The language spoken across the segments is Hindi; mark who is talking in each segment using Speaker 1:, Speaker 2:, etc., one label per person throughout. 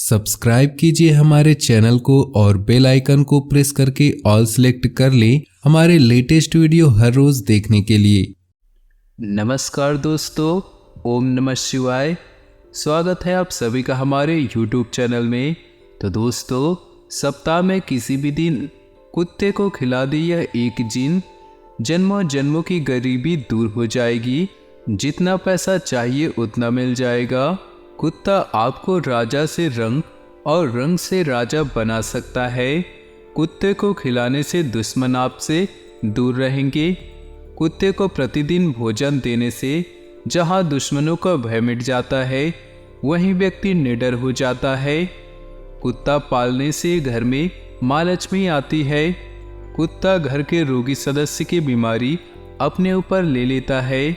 Speaker 1: सब्सक्राइब कीजिए हमारे चैनल को और बेल आइकन को प्रेस करके ऑल सेलेक्ट कर लें हमारे लेटेस्ट वीडियो हर रोज देखने के लिए।
Speaker 2: नमस्कार दोस्तों, ओम नमः शिवाय। स्वागत है आप सभी का हमारे YouTube चैनल में। तो दोस्तों, सप्ताह में किसी भी दिन कुत्ते को खिला दी यह एक जिन, जन्मों जन्मों की गरीबी दूर हो जाएगी। जितना पैसा चाहिए उतना मिल जाएगा। कुत्ता आपको राजा से रंग और रंग से राजा बना सकता है। कुत्ते को खिलाने से दुश्मन आपसे दूर रहेंगे। कुत्ते को प्रतिदिन भोजन देने से जहां दुश्मनों का भय मिट जाता है, वहीं व्यक्ति निडर हो जाता है। कुत्ता पालने से घर में माँ लक्ष्मी आती है। कुत्ता घर के रोगी सदस्य की बीमारी अपने ऊपर ले लेता है।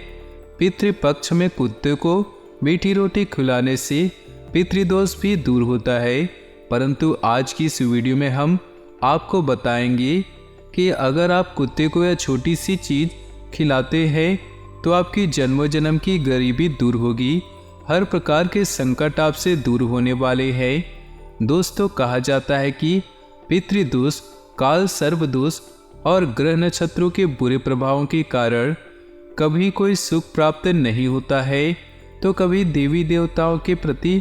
Speaker 2: पितृपक्ष में कुत्ते को मीठी रोटी खिलाने से पितृदोष भी दूर होता है। परंतु आज की इस वीडियो में हम आपको बताएंगे कि अगर आप कुत्ते को यह छोटी सी चीज़ खिलाते हैं तो आपकी जन्मों जन्म की गरीबी दूर होगी। हर प्रकार के संकट आपसे दूर होने वाले हैं। दोस्तों, कहा जाता है कि पितृदोष, काल सर्पदोष और ग्रह नक्षत्रों के बुरे प्रभावों के कारण कभी कोई सुख प्राप्त नहीं होता है, तो कभी देवी देवताओं के प्रति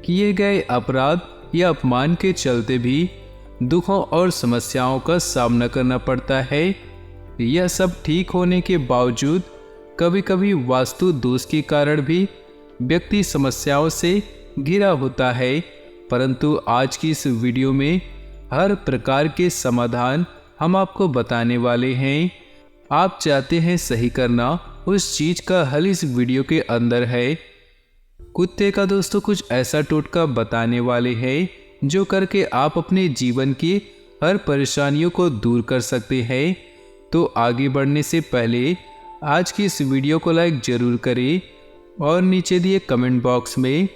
Speaker 2: किए गए अपराध या अपमान के चलते भी दुखों और समस्याओं का सामना करना पड़ता है। यह सब ठीक होने के बावजूद कभी कभी वास्तु दोष के कारण भी व्यक्ति समस्याओं से घिरा होता है। परंतु आज की इस वीडियो में हर प्रकार के समाधान हम आपको बताने वाले हैं। आप चाहते हैं सही करना, उस चीज का हल इस वीडियो के अंदर है। कुत्ते का दोस्तों कुछ ऐसा टोटका बताने वाले हैं जो करके आप अपने जीवन की हर परेशानियों को दूर कर सकते हैं। तो आगे बढ़ने से पहले आज की इस वीडियो को लाइक जरूर करें और नीचे दिए कमेंट बॉक्स में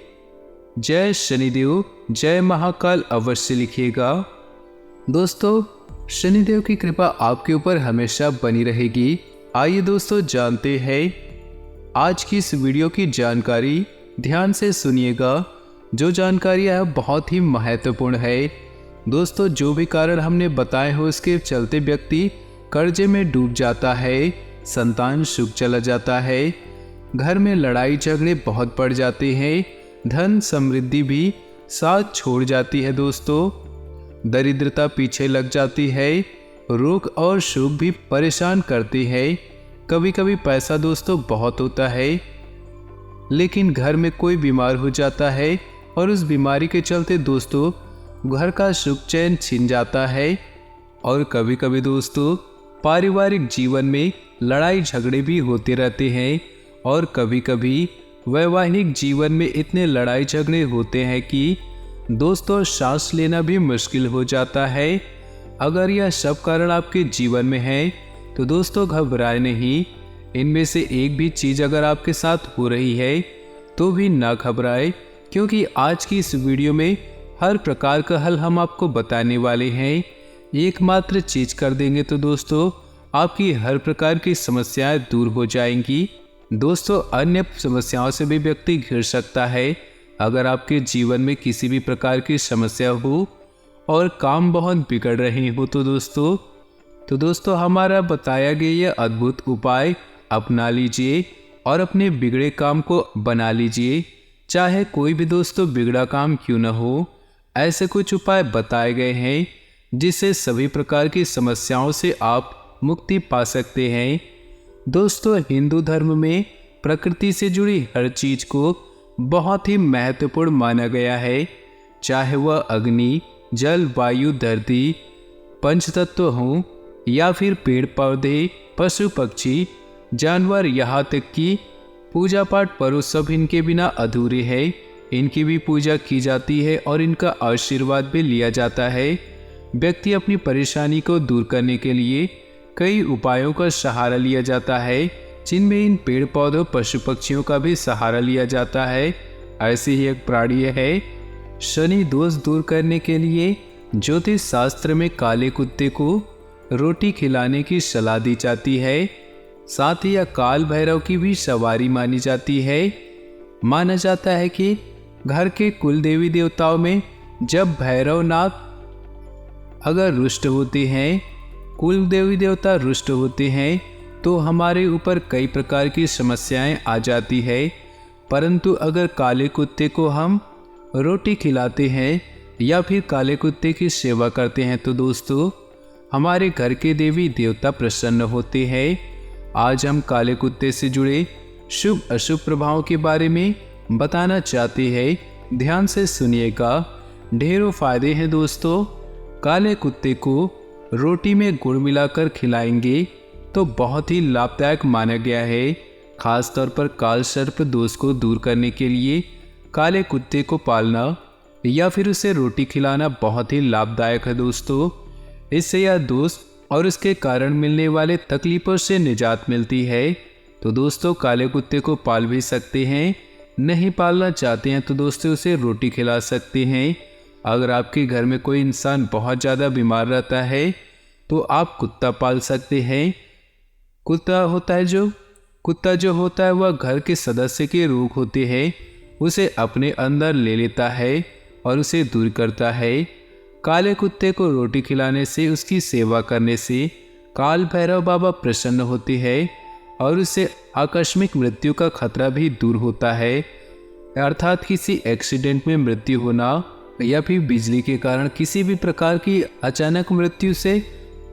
Speaker 2: जय शनिदेव जय महाकाल अवश्य लिखिएगा। दोस्तों, शनिदेव की कृपा आपके ऊपर हमेशा बनी रहेगी। आइए दोस्तों जानते हैं आज की इस वीडियो की जानकारी। ध्यान से सुनिएगा, जो जानकारी है बहुत ही महत्वपूर्ण है। दोस्तों, जो भी कारण हमने बताए हो उसके चलते व्यक्ति कर्जे में डूब जाता है, संतान सुख चला जाता है, घर में लड़ाई झगड़े बहुत बढ़ जाते हैं, धन समृद्धि भी साथ छोड़ जाती है। दोस्तों, दरिद्रता पीछे लग जाती है, रोग और शोक भी परेशान करते हैं। कभी कभी पैसा दोस्तों बहुत होता है, लेकिन घर में कोई बीमार हो जाता है और उस बीमारी के चलते दोस्तों घर का सुख चैन छिन जाता है। और कभी कभी दोस्तों पारिवारिक जीवन में लड़ाई झगड़े भी होते रहते हैं। और कभी कभी वैवाहिक जीवन में इतने लड़ाई झगड़े होते हैं कि दोस्तों सांस लेना भी मुश्किल हो जाता है। अगर यह सब कारण आपके जीवन में है तो दोस्तों घबराए नहीं। इनमें से एक भी चीज़ अगर आपके साथ हो रही है तो भी ना घबराए, क्योंकि आज की इस वीडियो में हर प्रकार का हल हम आपको बताने वाले हैं। एकमात्र चीज कर देंगे तो दोस्तों आपकी हर प्रकार की समस्याएं दूर हो जाएंगी। दोस्तों, अन्य समस्याओं से भी व्यक्ति घिर सकता है। अगर आपके जीवन में किसी भी प्रकार की समस्या हो और काम बहुत बिगड़ रहे हो तो दोस्तों हमारा बताया गया यह अद्भुत उपाय अपना लीजिए और अपने बिगड़े काम को बना लीजिए। चाहे कोई भी दोस्तों बिगड़ा काम क्यों न हो, ऐसे कुछ उपाय बताए गए हैं जिससे सभी प्रकार की समस्याओं से आप मुक्ति पा सकते हैं। दोस्तों, हिंदू धर्म में प्रकृति से जुड़ी हर चीज को बहुत ही महत्वपूर्ण माना गया है। चाहे वह अग्नि, जल, वायु, धरती, पंचतत्व हों या फिर पेड़ पौधे, पशु पक्षी, जानवर, यहाँ तक कि पूजा पाठ पर्व सब इनके बिना अधूरे है। इनकी भी पूजा की जाती है और इनका आशीर्वाद भी लिया जाता है। व्यक्ति अपनी परेशानी को दूर करने के लिए कई उपायों का सहारा लिया जाता है, जिनमें इन पेड़ पौधों, पशु पक्षियों का भी सहारा लिया जाता है। ऐसे ही एक प्राणी है। शनि दोष दूर करने के लिए ज्योतिष शास्त्र में काले कुत्ते को रोटी खिलाने की सलाह दी जाती है। साथ ही काल भैरव की भी सवारी मानी जाती है। माना जाता है कि घर के कुल देवी देवताओं में जब भैरवनाथ अगर रुष्ट होते हैं, कुल देवी देवता रुष्ट होते हैं, तो हमारे ऊपर कई प्रकार की समस्याएं आ जाती है। परंतु अगर काले कुत्ते को हम रोटी खिलाते हैं या फिर काले कुत्ते की सेवा करते हैं तो दोस्तों हमारे घर के देवी देवता प्रसन्न होते हैं। आज हम काले कुत्ते से जुड़े शुभ अशुभ प्रभावों के बारे में बताना चाहते हैं। ध्यान से सुनिएगा, ढेरों फायदे हैं दोस्तों। काले कुत्ते को रोटी में गुड़ मिलाकर खिलाएंगे तो बहुत ही लाभदायक माना गया है। खास तौर पर काल सर्प दोष को दूर करने के लिए काले कुत्ते को पालना या फिर उसे रोटी खिलाना बहुत ही लाभदायक है दोस्तों। इससे यह दोष और उसके कारण मिलने वाले तकलीफों से निजात मिलती है। तो दोस्तों काले कुत्ते को पाल भी सकते हैं, नहीं पालना चाहते हैं तो दोस्तों उसे रोटी खिला सकते हैं। अगर आपके घर में कोई इंसान बहुत ज़्यादा बीमार रहता है तो आप कुत्ता पाल सकते हैं। कुत्ता जो होता है वह घर के सदस्य के रोग होते हैं उसे अपने अंदर ले लेता है और उसे दूर करता है। काले कुत्ते को रोटी खिलाने से, उसकी सेवा करने से काल भैरव बाबा प्रसन्न होते हैं और उससे आकस्मिक मृत्यु का खतरा भी दूर होता है। अर्थात किसी एक्सीडेंट में मृत्यु होना या फिर बिजली के कारण किसी भी प्रकार की अचानक मृत्यु से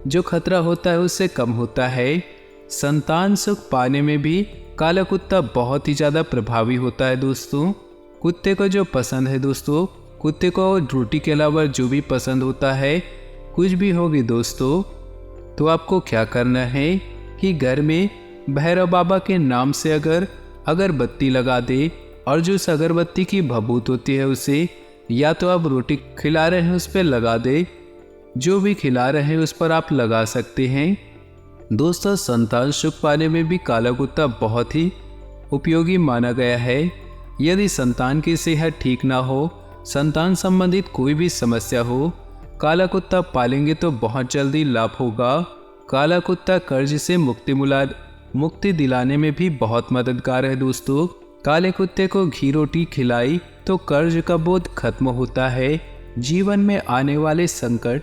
Speaker 2: जो खतरा होता है उससे कम होता है। संतान सुख पाने में भी काला कुत्ता बहुत ही ज़्यादा प्रभावी होता है दोस्तों। कुत्ते को जो पसंद है दोस्तों, कुत्ते को रोटी के अलावा जो भी पसंद होता है, कुछ भी होगी दोस्तों, तो आपको क्या करना है कि घर में भैरव बाबा के नाम से अगर अगरबत्ती लगा दे और जो उस अगरबत्ती की भभूत होती है उसे या तो आप रोटी खिला रहे हैं उस पर लगा दे, जो भी खिला रहे हैं उस पर आप लगा सकते हैं। दोस्तों संतान सुख पाने में भी काला कुत्ता बहुत ही उपयोगी माना गया है। यदि संतान की सेहत ठीक ना हो, संतान संबंधित कोई भी समस्या हो, काला कुत्ता पालेंगे तो बहुत जल्दी लाभ होगा। काला कुत्ता कर्ज से मुक्ति दिलाने में भी बहुत मददगार है दोस्तों। काले कुत्ते को घी रोटी खिलाई तो कर्ज का बोझ खत्म होता है, जीवन में आने वाले संकट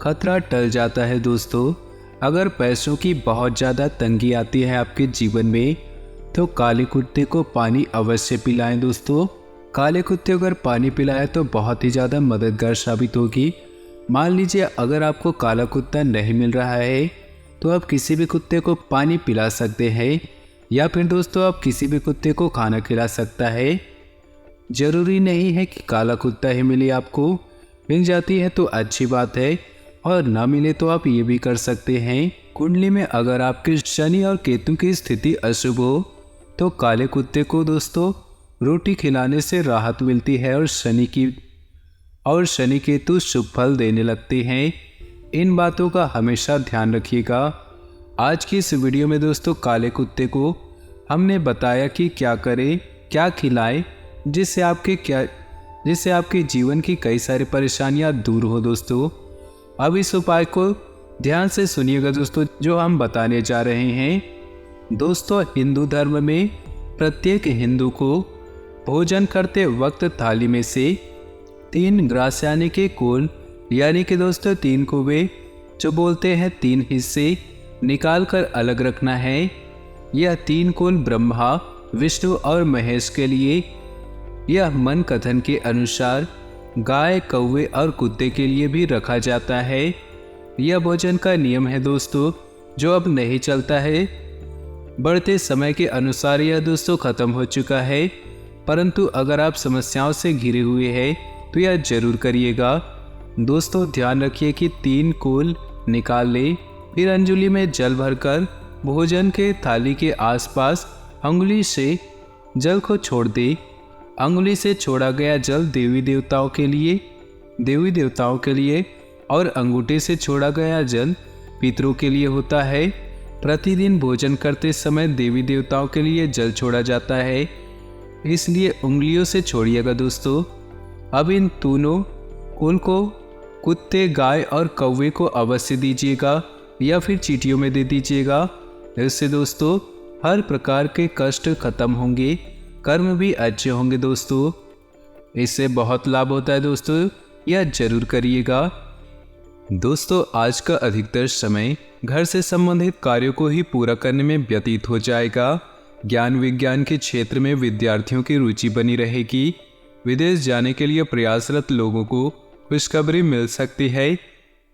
Speaker 2: खतरा टल जाता है दोस्तों। अगर पैसों की बहुत ज़्यादा तंगी आती है आपके जीवन में तो काले कुत्ते को पानी अवश्य पिलाएं दोस्तों। काले कुत्ते को अगर पानी पिलाए तो बहुत ही ज़्यादा मददगार साबित होगी। मान लीजिए अगर आपको काला कुत्ता नहीं मिल रहा है तो आप किसी भी कुत्ते को पानी पिला सकते हैं या फिर दोस्तों आप किसी भी कुत्ते को खाना खिला सकता है। ज़रूरी नहीं है कि काला कुत्ता ही मिले, आपको मिल जाती है तो अच्छी बात है और ना मिले तो आप ये भी कर सकते हैं। कुंडली में अगर आपके शनि और केतु की स्थिति अशुभ हो तो काले कुत्ते को दोस्तों रोटी खिलाने से राहत मिलती है और शनि केतु शुभ फल देने लगते हैं। इन बातों का हमेशा ध्यान रखिएगा। आज की इस वीडियो में दोस्तों काले कुत्ते को हमने बताया कि क्या करें, क्या खिलाएं जिससे आपके जीवन की कई सारी परेशानियां दूर हो दोस्तों। अब इस उपाय को ध्यान से सुनिएगा दोस्तों जो हम बताने जा रहे हैं। दोस्तों हिंदू धर्म में प्रत्येक हिंदू को भोजन करते वक्त थाली में से 3 ग्रास यानी कि कोल यानी कि दोस्तों 3 कुबे जो बोलते हैं 3 हिस्से निकाल कर अलग रखना है। यह 3 कोल ब्रह्मा, विष्णु और महेश के लिए, यह मन कथन के अनुसार गाय, कौवे और कुत्ते के लिए भी रखा जाता है। यह भोजन का नियम है दोस्तों जो अब नहीं चलता है। बढ़ते समय के अनुसार यह दोस्तों खत्म हो चुका है, परंतु अगर आप समस्याओं से घिरे हुए हैं तो यह जरूर करिएगा। दोस्तों ध्यान रखिए कि 3 कोल निकाल ले, फिर अंजुली में जल भरकर भोजन के थाली के आसपास अंगुली से जल को छोड़ दे। अंगुली से छोड़ा गया जल देवी देवताओं के लिए और अंगूठे से छोड़ा गया जल पितरों के लिए होता है। प्रतिदिन भोजन करते समय देवी देवताओं के लिए जल छोड़ा जाता है, इसलिए उंगलियों से छोड़िएगा दोस्तों। अब इन दोनों कोल को कुत्ते, गाय और कौवे को अवश्य दीजिएगा या फिर चींटियों में दे दीजिएगा। इससे दोस्तों हर प्रकार के कष्ट खत्म होंगे, कर्म भी अच्छे होंगे दोस्तों। इससे बहुत लाभ होता है दोस्तों। यह जरूर करिएगा। दोस्तों, आज का अधिकतर समय घर से संबंधित कार्यों को ही पूरा करने में व्यतीत हो जाएगा। ज्ञान विज्ञान के क्षेत्र में विद्यार्थियों की रुचि बनी रहेगी। विदेश जाने के लिए प्रयासरत लोगों को खुशखबरी मिल सकती है।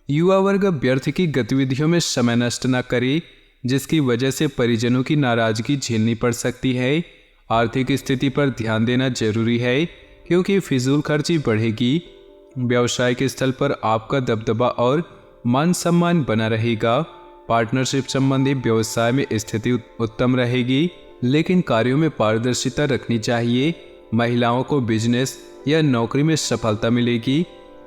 Speaker 2: युवा वर्ग व्यर्थ की गतिविधियों में समय नष्ट न करे, जिसकी वजह से परिजनों की नाराजगी झेलनी पड़ सकती है। आर्थिक स्थिति पर ध्यान देना जरूरी है, क्योंकि फिजूल खर्ची बढ़ेगी। व्यवसायिक स्थल पर आपका दबदबा और मान सम्मान बना रहेगा। पार्टनरशिप संबंधी व्यवसाय में स्थिति उत्तम रहेगी, लेकिन कार्यों में पारदर्शिता रखनी चाहिए। महिलाओं को बिजनेस या नौकरी में सफलता मिलेगी।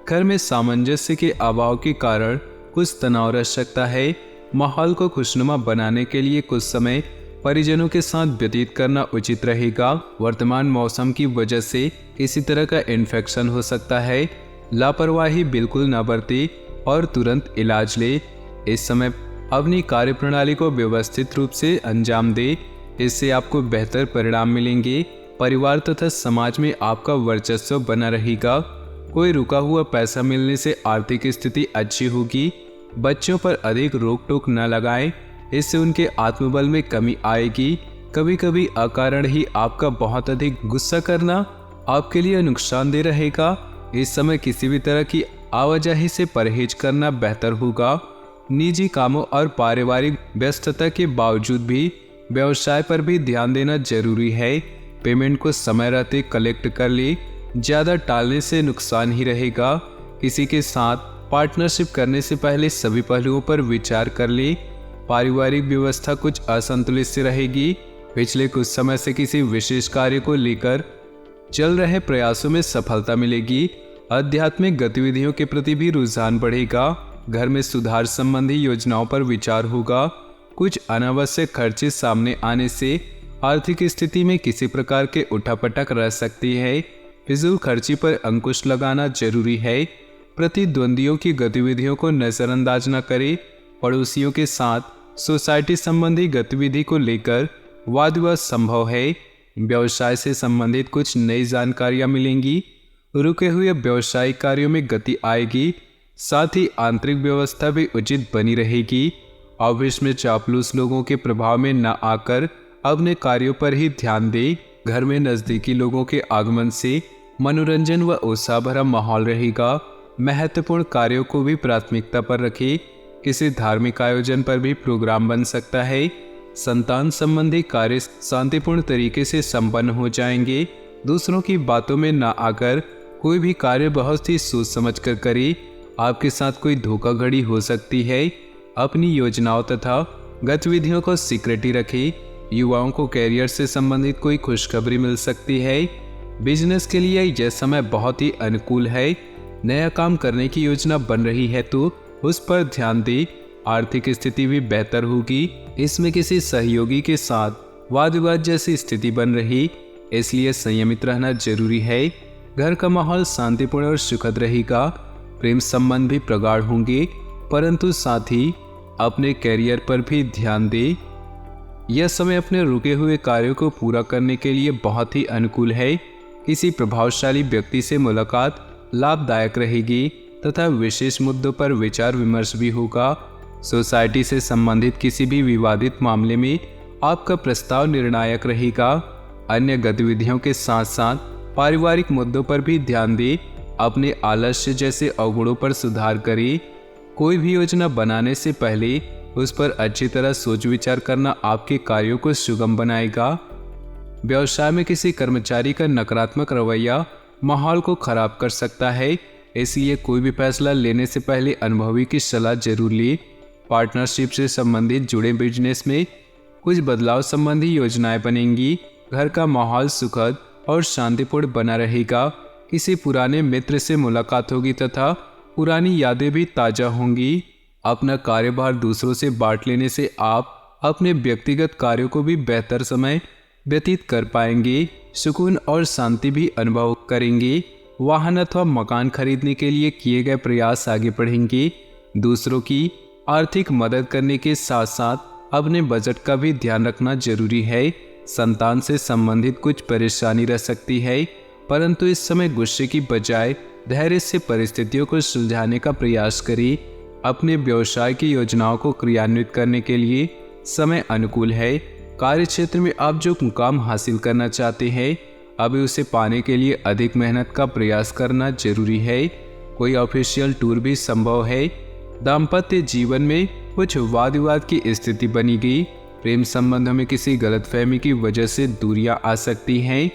Speaker 2: घर में सामंजस्य के अभाव के कारण कुछ तनाव रह सकता है। माहौल को खुशनुमा बनाने के लिए कुछ समय परिजनों के साथ व्यतीत करना उचित रहेगा। वर्तमान मौसम की वजह से किसी तरह का इन्फेक्शन हो सकता है। लापरवाही बिल्कुल न बरते और तुरंत इलाज ले। इस समय अपनी कार्यप्रणाली को व्यवस्थित रूप से अंजाम दे, इससे आपको बेहतर परिणाम मिलेंगे। परिवार तथा समाज में आपका वर्चस्व बना रहेगा। कोई रुका हुआ पैसा मिलने से आर्थिक स्थिति अच्छी होगी। बच्चों पर अधिक रोक टोक न लगाएं, इससे उनके आत्मबल में कमी आएगी। कभी कभी अकारण ही आपका बहुत अधिक गुस्सा करना आपके लिए नुकसानदेह रहेगा। इस समय किसी भी तरह की आवाजाही से परहेज करना बेहतर होगा। निजी कामों और पारिवारिक व्यस्तता के बावजूद भी व्यवसाय पर भी ध्यान देना जरूरी है। पेमेंट को समय रहते कलेक्ट कर ले, ज़्यादा टालने से नुकसान ही रहेगा। किसी के साथ पार्टनरशिप करने से पहले सभी पहलुओं पर विचार कर ले। पारिवारिक व्यवस्था कुछ असंतुलित सी रहेगी। पिछले कुछ समय से किसी विशेष कार्य को लेकर चल रहे प्रयासों में सफलता मिलेगी। आध्यात्मिक गतिविधियों के प्रति भी रुझान बढ़ेगा। घर में सुधार संबंधी योजनाओं पर विचार होगा। कुछ अनावश्यक खर्चे सामने आने से आर्थिक स्थिति में किसी प्रकार के उठापटक रह सकती है। फिजूल खर्ची पर अंकुश लगाना जरूरी है। प्रतिद्वंदियों की गतिविधियों को नजरअंदाज न करें। पड़ोसियों के साथ सोसाइटी संबंधी गतिविधि को लेकर वाद विवाद संभव है। व्यवसाय से संबंधित कुछ नई जानकारियां मिलेंगी। रुके हुए व्यवसायिक कार्यों में गति आएगी। साथ ही आंतरिक व्यवस्था भी उचित बनी रहेगी। ऑफिस में चापलूस लोगों के प्रभाव में न आकर अपने कार्यों पर ही ध्यान दें। घर में नजदीकी लोगों के आगमन से मनोरंजन व उत्साह भरा माहौल रहेगा। महत्वपूर्ण कार्यों को भी प्राथमिकता पर रखें। किसी धार्मिक आयोजन पर भी प्रोग्राम बन सकता है। संतान संबंधी कार्य शांतिपूर्ण तरीके से संपन्न हो जाएंगे। दूसरों की बातों में न आकर कोई भी कार्य बहुत ही सोच समझ कर करें। आपके साथ कोई धोखाधड़ी हो सकती है। अपनी योजनाओं तथा गतिविधियों को सीक्रेट ही रखें। युवाओं को कैरियर से संबंधित कोई खुशखबरी मिल सकती है। बिजनेस के लिए यह समय बहुत ही अनुकूल है। नया काम करने की योजना बन रही है तो उस पर ध्यान दें। आर्थिक स्थिति भी बेहतर होगी। इसमें किसी सहयोगी के साथ वाद विवाद जैसी स्थिति बन रही, इसलिए संयमित रहना जरूरी है। घर का माहौल शांतिपूर्ण और सुखद रहेगा। प्रेम संबंध भी प्रगाढ़ होंगे, परंतु साथ ही अपने कैरियर पर भी ध्यान दें। यह समय अपने रुके हुए कार्यों को पूरा करने के लिए बहुत ही अनुकूल है। किसी प्रभावशाली व्यक्ति से मुलाकात लाभदायक रहेगी तथा विशेष मुद्दों पर विचार विमर्श भी होगा। सोसाइटी से संबंधित किसी भी विवादित मामले में आपका प्रस्ताव निर्णायक रहेगा। अन्य गतिविधियों के साथ साथ पारिवारिक मुद्दों पर भी ध्यान दें। अपने आलस्य जैसे अवगुणों पर सुधार करें। कोई भी योजना बनाने से पहले उस पर अच्छी तरह सोच विचार करना आपके कार्यों को सुगम बनाएगा। व्यवसाय में किसी कर्मचारी का नकारात्मक रवैया माहौल को खराब कर सकता है, इसलिए कोई भी फैसला लेने से पहले अनुभवी की सलाह जरूर लें। पार्टनरशिप से संबंधित जुड़े बिजनेस में कुछ बदलाव संबंधी योजनाएं बनेंगी। घर का माहौल सुखद और शांतिपूर्ण बना रहेगा। किसी पुराने मित्र से मुलाकात होगी तथा पुरानी यादें भी ताज़ा होंगी। अपना कार्यभार दूसरों से बांट लेने से आप अपने व्यक्तिगत कार्यों को भी बेहतर समय व्यतीत कर पाएंगे। सुकून और शांति भी अनुभव करेंगे। वाहन अथवा मकान खरीदने के लिए किए गए प्रयास आगे बढ़ेंगे। दूसरों की आर्थिक मदद करने के साथ साथ अपने बजट का भी ध्यान रखना जरूरी है। संतान से संबंधित कुछ परेशानी रह सकती है, परंतु इस समय गुस्से की बजाय धैर्य से परिस्थितियों को सुलझाने का प्रयास करें। अपने व्यवसाय की योजनाओं को क्रियान्वित करने के लिए समय अनुकूल है। कार्य क्षेत्र में आप जो मुकाम हासिल करना चाहते हैं, अभी उसे पाने के लिए अधिक मेहनत का प्रयास करना जरूरी है। कोई ऑफिशियल टूर भी संभव है। दाम्पत्य जीवन में कुछ वाद विवाद की स्थिति बनी गई। प्रेम संबंधों में किसी गलतफहमी की वजह से दूरियां आ सकती हैं।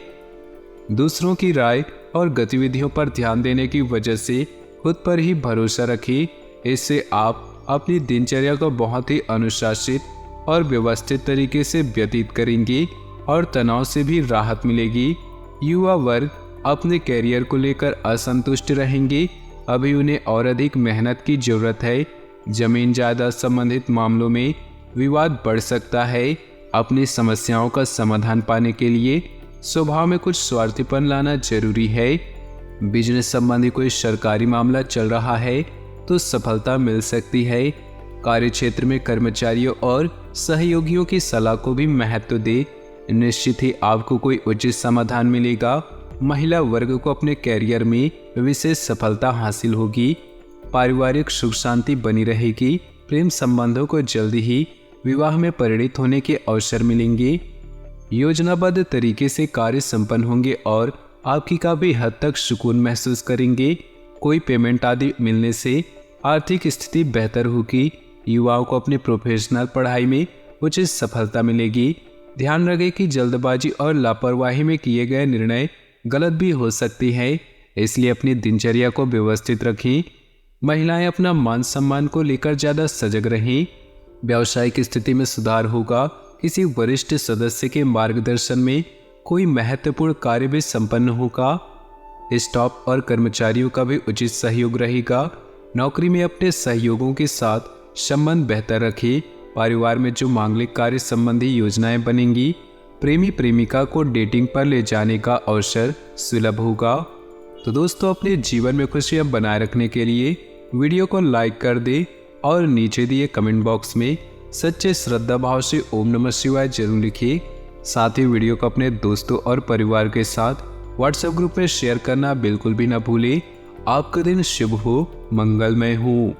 Speaker 2: दूसरों की राय और गतिविधियों पर ध्यान देने की वजह से खुद पर ही भरोसा रखें। इससे आप अपनी दिनचर्या को बहुत ही अनुशासित और व्यवस्थित तरीके से व्यतीत करेंगे और तनाव से भी राहत मिलेगी। युवा वर्ग अपने कैरियर को लेकर असंतुष्ट रहेंगे। अभी उन्हें और अधिक मेहनत की जरूरत है। जमीन जायदाद संबंधित मामलों में विवाद बढ़ सकता है। अपनी समस्याओं का समाधान पाने के लिए स्वभाव में कुछ स्वार्थीपन लाना जरूरी है। बिजनेस संबंधी कोई सरकारी मामला चल रहा है तो सफलता मिल सकती है। कार्य क्षेत्र में कर्मचारियों और सहयोगियों की सलाह को भी महत्व दे। निश्चित ही आपको कोई उचित समाधान मिलेगा। महिला वर्ग को अपने कैरियर में विशेष सफलता हासिल होगी। पारिवारिक सुख शांति बनी रहेगी। प्रेम संबंधों को जल्दी ही विवाह में परिणित होने के अवसर मिलेंगे। योजनाबद्ध तरीके से कार्य संपन्न होंगे और आपकी काफी हद तक सुकून महसूस करेंगे। कोई पेमेंट आदि मिलने से आर्थिक स्थिति बेहतर होगी। युवाओं को अपनी प्रोफेशनल पढ़ाई में उचित सफलता मिलेगी। ध्यान रखें कि जल्दबाजी और लापरवाही में किए गए निर्णय गलत भी हो सकती है, इसलिए अपनी दिनचर्या को व्यवस्थित रखें। महिलाएं अपना मान सम्मान को लेकर ज़्यादा सजग रहें। व्यावसायिक स्थिति में सुधार होगा। किसी वरिष्ठ सदस्य के मार्गदर्शन में कोई महत्वपूर्ण कार्य भी संपन्न होगा। स्टाफ और कर्मचारियों का भी उचित सहयोग रहेगा। नौकरी में अपने सहयोगों के साथ संबंध बेहतर रखें। परिवार में जो मांगलिक कार्य संबंधी योजनाएं बनेंगी, प्रेमी प्रेमिका को डेटिंग पर ले जाने का अवसर सुलभ होगा। तो दोस्तों, अपने जीवन में खुशियां बनाए रखने के लिए वीडियो को लाइक कर दें और नीचे दिए कमेंट बॉक्स में सच्चे श्रद्धा भाव से ओम नमः शिवाय जरूर लिखिए। साथ ही वीडियो को अपने दोस्तों और परिवार के साथ व्हाट्सएप ग्रुप में शेयर करना बिल्कुल भी ना भूलें। आपका दिन शुभ हो, मंगलमय हो।